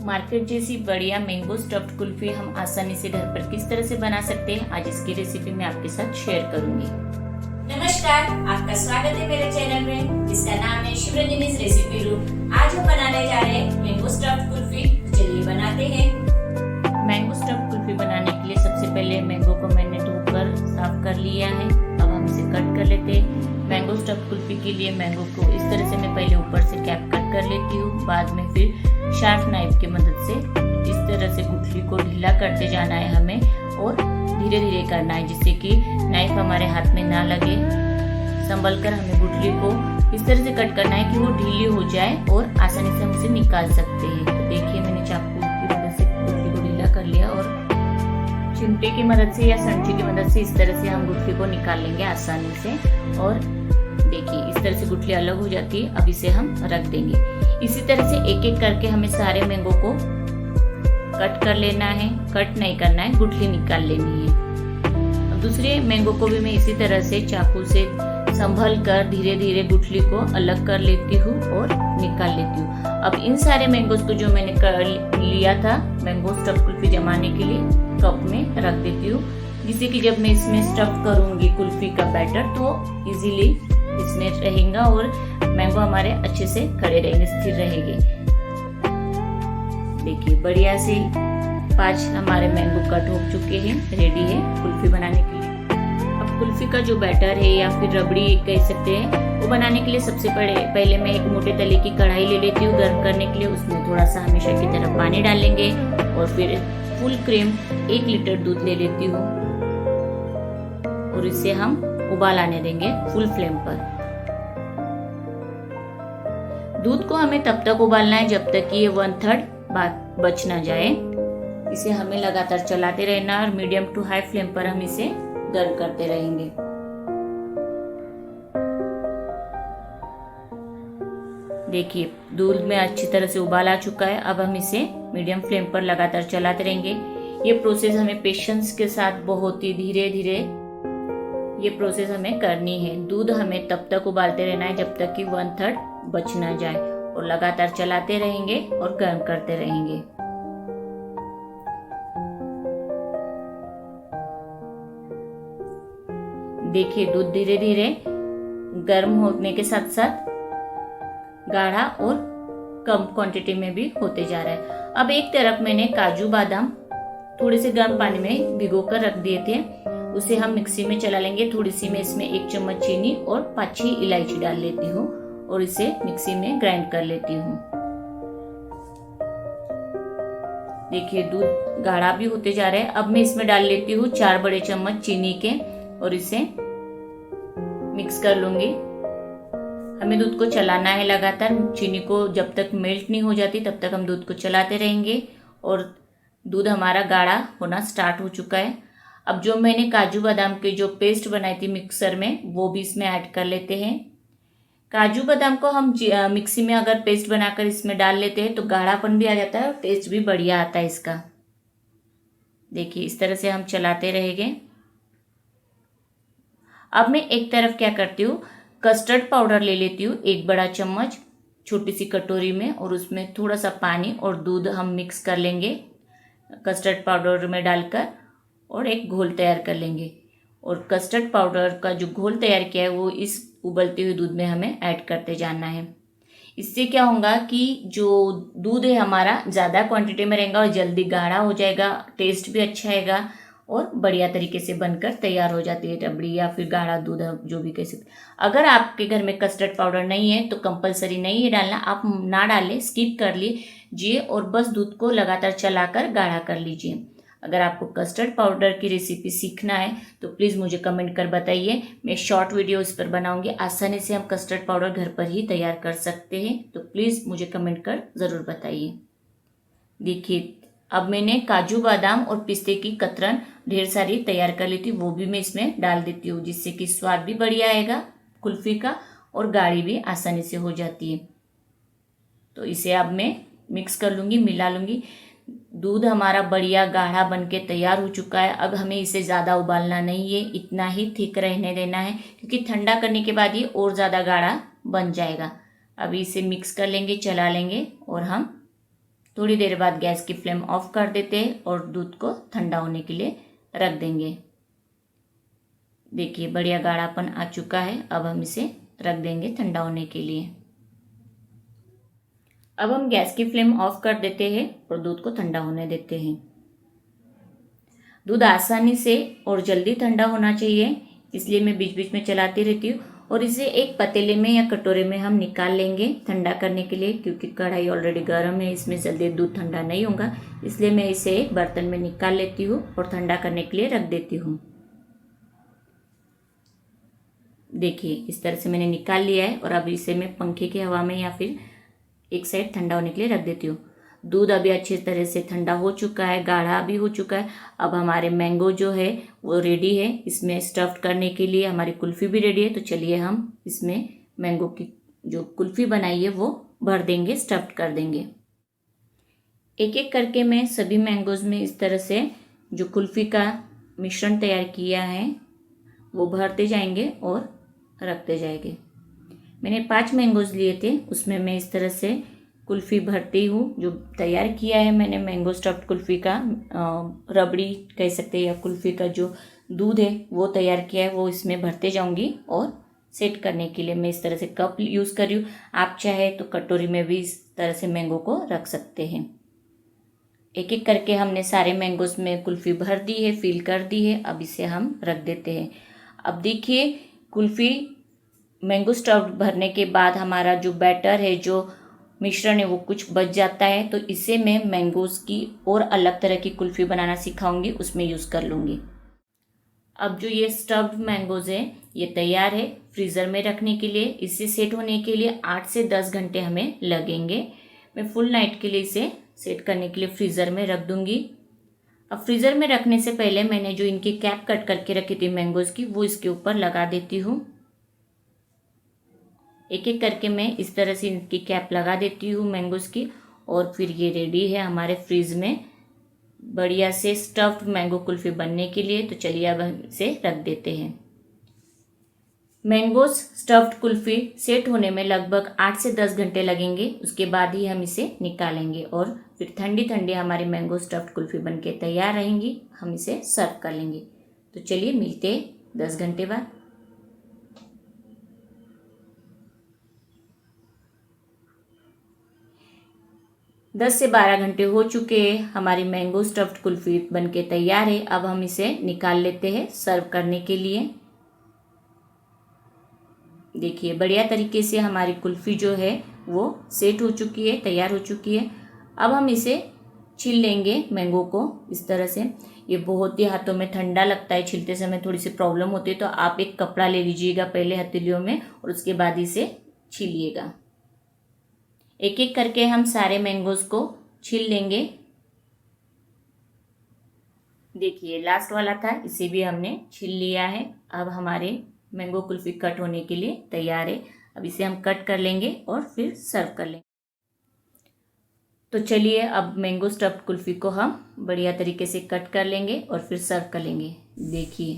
Market जैसी बढ़िया mango stuffed kulfi हम आसानी से घर पर किस तरह से बना सकते हैं, आज इसकी रेसिपी मैं आपके साथ शेयर करूंगी। नमस्कार, आपका स्वागत है मेरे चैनल में जिसका नाम है शिवरंजनी's रेसिपी रूम। आज हम बनाने जा रहे हैं मैंगो स्टफ्ड कुल्फी। चलिए बनाते हैं। मैंगो स्टफ्ड कुल्फी बनाने के लिए सबसे पहले मैंगो को मैंने धोकर साफ कर लिया है। अब हम इसे कट कर लेते हैं। मैंगो स्टफ्ड कुल्फी के लिए मैंगो को इस तरह से मैं पहले ऊपर से कैप कट कर लेती हूँ, बाद में फिर शार्प नाइफ की मदद से इस तरह से गुठली को ढीला करते जाना है हमें, और धीरे धीरे करना है जिससे कि नाइफ हमारे हाथ में ना लगे। संभल कर हमें गुठली को इस तरह से कट करना है कि वो ढीली हो जाए और आसानी से हम इसे निकाल सकते हैं। तो देखिए मैंने चाकू की मदद से गुठली को ढीला कर लिया और चिमटे की मदद से या संची की मदद से इस तरह से हम गुठली को निकाल लेंगे आसानी से। और देखिए इस तरह से गुठली अलग हो जाती है। अब इसे हम रख देंगे। इसी तरह से एक एक करके हमें सारे मैंगो को कट कर लेना है। कट नहीं करना है, गुठली निकाल लेनी है। अब दूसरे मैंगो को भी मैं इसी तरह से चाकू से संभल कर धीरे धीरे गुठली को अलग कर लेती हूँ और निकाल लेती हूँ। अब इन सारे मैंगोज को जो मैंने कर लिया था मैंगो स्टफ कुल्फी जमाने के लिए कप में रख देती हूँ, जिससे कि जब मैं इसमें स्टफ करूंगी कुल्फी का बैटर तो इजीली इसमें रहेगा और मैंगो हमारे अच्छे से खड़े रहेंगे, स्थिर रहेंगे। देखिए बढ़िया से 5 हमारे मैंगो कट हो चुके हैं, रेडी है कुल्फी बनाने के लिए। अब कुल्फी का जो बैटर है या फिर रबड़ी कह सकते हैं, वो बनाने के लिए सबसे पहले मैं एक मोटे तले की कढ़ाई ले लेती हूँ गर्म करने के लिए। उसमें थोड़ा सा हमेशा की तरह पानी डालेंगे और फिर फुल क्रीम 1 लीटर दूध ले लेती हूँ और इसे हम उबाल आने देंगे फुल फ्लेम पर। दूध को हमें तब तक उबालना है जब तक कि ये 1/3 बच ना जाए। इसे हमें लगातार चलाते रहना और मीडियम टू हाई फ्लेम पर हम इसे गर्म करते रहेंगे। देखिए दूध में अच्छी तरह से उबाल आ चुका है। अब हम इसे मीडियम फ्लेम पर लगातार चलाते रहेंगे। ये प्रोसेस हमें पेशेंस के साथ बहुत ही धीरे धीरे ये प्रोसेस हमें करनी है। दूध हमें तब तक उबालते रहना है जब तक कि 1/3 बच ना जाए, और लगातार चलाते रहेंगे और गर्म करते रहेंगे। देखिए दूध धीरे धीरे गर्म होने के साथ साथ गाढ़ा और कम क्वांटिटी में भी होते जा रहा है। अब एक तरफ मैंने काजू बादाम थोड़े से गर्म पानी में भिगो कर रख दिए थे, उसे हम मिक्सी में चला लेंगे। थोड़ी सी मैं इसमें 1 चम्मच चीनी और 5-6 इलायची डाल लेती हूँ और इसे मिक्सी में ग्राइंड कर लेती हूँ। देखिए दूध गाढ़ा भी होते जा रहा है। अब मैं इसमें डाल लेती हूँ 4 बड़े चम्मच चीनी के और इसे मिक्स कर लूंगी। हमें दूध को चलाना है लगातार। चीनी को जब तक मेल्ट नहीं हो जाती तब तक हम दूध को चलाते रहेंगे। और दूध हमारा गाढ़ा होना स्टार्ट हो चुका है। अब जो मैंने काजू बादाम के जो पेस्ट बनाई थी मिक्सर में, वो भी इसमें ऐड कर लेते हैं। काजू बादाम को हम मिक्सी में अगर पेस्ट बनाकर इसमें डाल लेते हैं तो गाढ़ापन भी आ जाता है और टेस्ट भी बढ़िया आता है इसका। देखिए इस तरह से हम चलाते रहेंगे। अब मैं एक तरफ क्या करती हूँ, कस्टर्ड पाउडर ले लेती हूँ 1 बड़ा चम्मच छोटी सी कटोरी में, और उसमें थोड़ा सा पानी और दूध हम मिक्स कर लेंगे कस्टर्ड पाउडर में डालकर, और एक घोल तैयार कर लेंगे। और कस्टर्ड पाउडर का जो घोल तैयार किया है वो इस उबलते हुए दूध में हमें ऐड करते जाना है। इससे क्या होगा कि जो दूध है हमारा ज़्यादा क्वांटिटी में रहेगा और जल्दी गाढ़ा हो जाएगा, टेस्ट भी अच्छा आएगा और बढ़िया तरीके से बनकर तैयार हो जाती है रबड़ी या फिर गाढ़ा दूध, जो भी कह सकते। अगर आपके घर में कस्टर्ड पाउडर नहीं है तो कंपलसरी नहीं है डालना, आप ना डालें, स्किप कर लीजिए और बस दूध को लगातार चलाकर गाढ़ा कर लीजिए। अगर आपको कस्टर्ड पाउडर की रेसिपी सीखना है तो प्लीज़ मुझे कमेंट कर बताइए। मैं शॉर्ट वीडियो इस पर बनाऊंगी। आसानी से हम कस्टर्ड पाउडर घर पर ही तैयार कर सकते हैं, तो प्लीज़ मुझे कमेंट कर ज़रूर बताइए। देखिए अब मैंने काजू बादाम और पिस्ते की कतरन ढेर सारी तैयार कर ली थी, वो भी मैं इसमें डाल देती हूँ, जिससे कि स्वाद भी बढ़िया आएगा कुल्फ़ी का और गाढ़ी भी आसानी से हो जाती है। तो इसे अब मैं मिक्स कर लूँगी, मिला लूँगी। दूध हमारा बढ़िया गाढ़ा बनके तैयार हो चुका है। अब हमें इसे ज़्यादा उबालना नहीं है, इतना ही थिक रहने देना है, क्योंकि ठंडा करने के बाद ये और ज़्यादा गाढ़ा बन जाएगा। अब इसे मिक्स कर लेंगे, चला लेंगे और हम थोड़ी देर बाद गैस की फ्लेम ऑफ कर देते हैं और दूध को ठंडा होने के लिए रख देंगे। देखिए बढ़िया गाढ़ापन आ चुका है। अब हम इसे रख देंगे ठंडा होने के लिए। अब हम गैस की फ्लेम ऑफ कर देते हैं और दूध को ठंडा होने देते हैं। दूध आसानी से और जल्दी ठंडा होना चाहिए, इसलिए मैं बीच बीच में चलाती रहती हूँ। और इसे एक पतीले में या कटोरे में हम निकाल लेंगे ठंडा करने के लिए, क्योंकि कढ़ाई ऑलरेडी गर्म है, इसमें जल्दी दूध ठंडा नहीं होगा। इसलिए मैं इसे एक बर्तन में निकाल लेती हूँ और ठंडा करने के लिए रख देती हूँ। देखिए इस तरह से मैंने निकाल लिया है और अब इसे मैं पंखे की हवा में या फिर एक साइड ठंडा होने के लिए रख देती हूँ। दूध अभी अच्छी तरह से ठंडा हो चुका है, गाढ़ा भी हो चुका है। अब हमारे मैंगो जो है वो रेडी है इसमें स्टफ्ड करने के लिए। हमारी कुल्फ़ी भी रेडी है। तो चलिए हम इसमें मैंगो की जो कुल्फ़ी बनाई है वो भर देंगे, स्टफ्ड कर देंगे। एक एक करके मैं सभी मैंगोज में इस तरह से जो कुल्फ़ी का मिश्रण तैयार किया है वो भरते जाएंगे और रखते जाएंगे। मैंने 5 मैंगोज लिए थे, उसमें मैं इस तरह से कुल्फ़ी भरती हूँ। जो तैयार किया है मैंने मैंगो स्टफ्ड कुल्फ़ी का रबड़ी कह सकते हैं, या कुल्फ़ी का जो दूध है वो तैयार किया है वो इसमें भरते जाऊँगी। और सेट करने के लिए मैं इस तरह से कप यूज़ कर रही हूँ। आप चाहे तो कटोरी में भी इस तरह से मैंगो को रख सकते हैं। एक एक करके हमने सारे मैंगोज में कुल्फ़ी भर दी है, फिल कर दी है। अब इसे हम रख देते हैं। अब देखिए कुल्फ़ी मैंगो स्टफ्ड भरने के बाद हमारा जो बैटर है, जो मिश्रण है वो कुछ बच जाता है। तो इसे मैं मैंगोज़ की और अलग तरह की कुल्फ़ी बनाना सिखाऊंगी, उसमें यूज़ कर लूँगी। अब जो ये स्टफ्ड मैंगोज़ है ये तैयार है फ्रीज़र में रखने के लिए। इसे सेट होने के लिए 8 से 10 घंटे हमें लगेंगे। मैं फुल नाइट के लिए इसे सेट करने के लिए फ्रीज़र में रख दूँगी। अब फ्रीज़र में रखने से पहले मैंने जो इनकी कैप कट करके रखी थी मैंगोज़ की वो इसके ऊपर लगा देती हूँ। एक एक करके मैं इस तरह से इनकी कैप लगा देती हूँ मैंगोज़ की। और फिर ये रेडी है हमारे फ्रीज़ में बढ़िया से स्टफ्ड मैंगो कुल्फ़ी बनने के लिए। तो चलिए अब हम इसे रख देते हैं। मैंगोज़ स्टफ्ड कुल्फ़ी सेट होने में लगभग 8 से 10 घंटे लगेंगे। उसके बाद ही हम इसे निकालेंगे और फिर ठंडी ठंडी हमारी मैंगो स्टफ्ड कुल्फ़ी बनके तैयार रहेंगी। हम इसे सर्व कर लेंगे। तो चलिए मिलते हैं 10 घंटे बाद। दस से 12 घंटे हो चुके हैं। हमारी मैंगो स्टफ्ड कुल्फ़ी बनके तैयार है। अब हम इसे निकाल लेते हैं सर्व करने के लिए। देखिए बढ़िया तरीके से हमारी कुल्फ़ी जो है वो सेट हो चुकी है, तैयार हो चुकी है। अब हम इसे छील लेंगे मैंगो को इस तरह से। ये बहुत ही हाथों में ठंडा लगता है, छीलते समय थोड़ी सी प्रॉब्लम होती है। तो आप एक कपड़ा ले लीजिएगा पहले हथेलियों में और उसके बाद इसे छीलिएगा। एक एक करके हम सारे मैंगोज़ को छील लेंगे। देखिए लास्ट वाला था, इसे भी हमने छील लिया है। अब हमारे मैंगो कुल्फ़ी कट होने के लिए तैयार है। अब इसे हम कट कर लेंगे और फिर सर्व कर लेंगे। तो चलिए अब मैंगो स्टफ्ड कुल्फ़ी को हम बढ़िया तरीके से कट कर लेंगे और फिर सर्व कर लेंगे। देखिए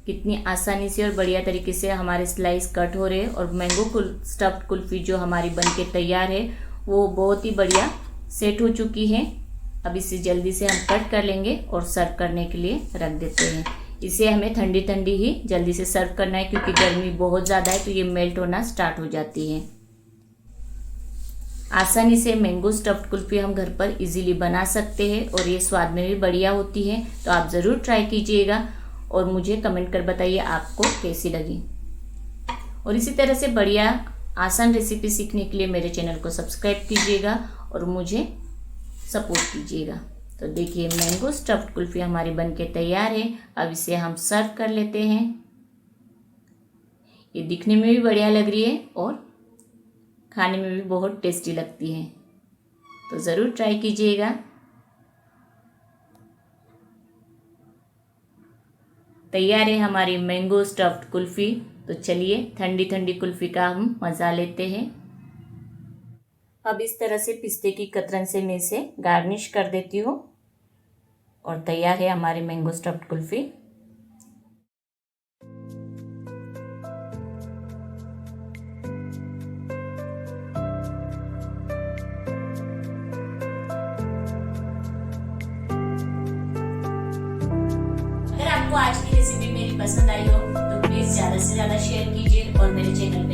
कितनी आसानी से और बढ़िया तरीके से हमारे स्लाइस कट हो रहे हैं। और मैंगो स्टफ्ड कुल्फ़ी जो हमारी बनके तैयार है वो बहुत ही बढ़िया सेट हो चुकी है। अब इसे जल्दी से हम कट कर लेंगे और सर्व करने के लिए रख देते हैं। इसे हमें ठंडी ठंडी ही जल्दी से सर्व करना है, क्योंकि गर्मी बहुत ज़्यादा है तो ये मेल्ट होना स्टार्ट हो जाती है। आसानी से मैंगो स्टफ्ड कुल्फ़ी हम घर पर इजीली बना सकते हैं और ये स्वाद में भी बढ़िया होती है। तो आप ज़रूर ट्राई कीजिएगा और मुझे कमेंट कर बताइए आपको कैसी लगी। और इसी तरह से बढ़िया आसान रेसिपी सीखने के लिए मेरे चैनल को सब्सक्राइब कीजिएगा और मुझे सपोर्ट कीजिएगा। तो देखिए मैंगो स्टफ्ड कुल्फ़ी हमारी बनके तैयार है। अब इसे हम सर्व कर लेते हैं। ये दिखने में भी बढ़िया लग रही है और खाने में भी बहुत टेस्टी लगती है। तो ज़रूर ट्राई कीजिएगा। तैयार है हमारी मैंगो स्टफ्ड कुल्फ़ी। तो चलिए ठंडी ठंडी कुल्फ़ी का हम मज़ा लेते हैं। अब इस तरह से पिस्ते की कतरन से मैं इसे गार्निश कर देती हूँ और तैयार है हमारी मैंगो स्टफ्ड कुल्फ़ी। आपको आज की रेसिपी मेरी पसंद आई हो तो प्लीज ज्यादा से ज्यादा शेयर कीजिए और मेरे चैनल